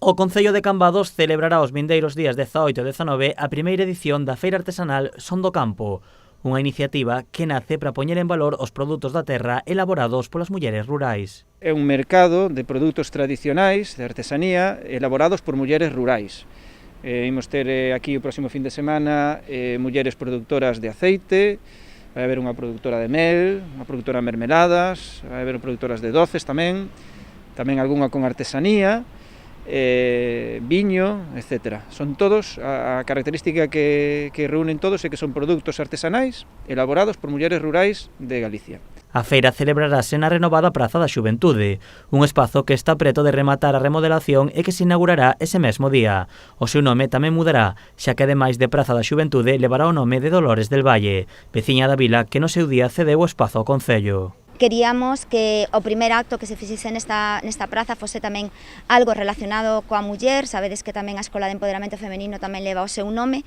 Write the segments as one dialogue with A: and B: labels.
A: O Concello de Cambados celebrará os vindeiros días 18 e 19 a primeira edición da Feira Artesanal Son do Campo, unha iniciativa que nace para poñer en valor os produtos da terra elaborados polas mulleres rurais.
B: É un mercado de produtos tradicionais, de artesanía, elaborados por mulleres rurais. Imos ter aquí o próximo fin de semana mulleres produtoras de aceite, vai haber unha produtora de mel, unha produtora de mermeladas, vai haber produtoras de doces tamén algunha con artesanía, viño, etc. Son todos, a característica que reúnen todos é que son produtos artesanais elaborados por mulleres rurais de Galicia.
A: A feira celebrarase na renovada Praza da Xuventude, un espazo que está preto de rematar a remodelación e que se inaugurará ese mesmo día. O seu nome tamén mudará, xa que ademais de Praza da Xuventude levará o nome de Dolores del Valle, veciña da vila que no seu día cedeu o espazo ao Concello.
C: Queríamos que o primer acto que se fixese nesta praza fose tamén algo relacionado coa muller. Sabedes que tamén a Escola de Empoderamento Femenino tamén leva o seu nome,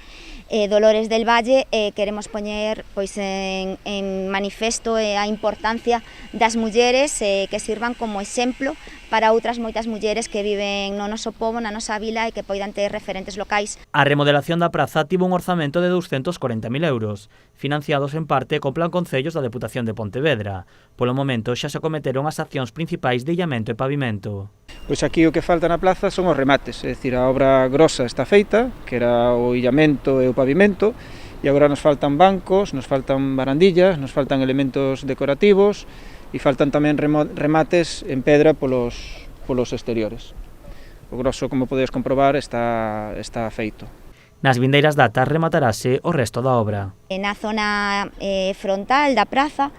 C: Dolores del Valle. Queremos poñer pois en manifesto a importancia das mulleres que sirvan como exemplo para outras moitas mulleres que viven no noso pobo, na nosa vila e que poidan ter referentes locais.
A: A remodelación da praza tivo un orzamento de 240.000 euros, financiados en parte co Plan Concellos da Deputación de Pontevedra. Polo momento xa se cometeron as accións principais de illamento e pavimento.
B: Pois aquí o que falta na plaza son os remates, é dicir, a obra grosa está feita, que era o illamento e o pavimento, e agora nos faltan bancos, nos faltan barandillas, nos faltan elementos decorativos, e faltan tamén remates en pedra polos exteriores. O grosso, como podedes comprobar, está feito.
A: Nas vindeiras datas rematarase o resto da obra.
C: Na zona frontal da praza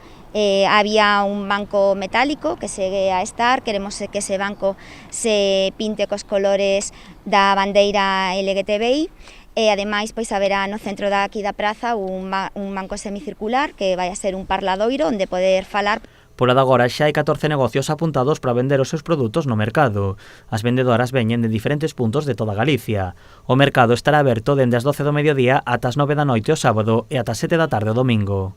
C: había un banco metálico que segue a estar. Queremos que ese banco se pinte cos colores da bandeira LGTBI. E ademais pois haberá no centro daqui da praza un banco semicircular que vai a ser un parladoiro onde poder falar.
A: Pola de agora xa hai 14 negocios apuntados para vender os seus produtos no mercado. As vendedoras veñen de diferentes puntos de toda Galicia. O mercado estará aberto dende as 12 do mediodía ata as 9 da noite o sábado e ata as 7 da tarde o domingo.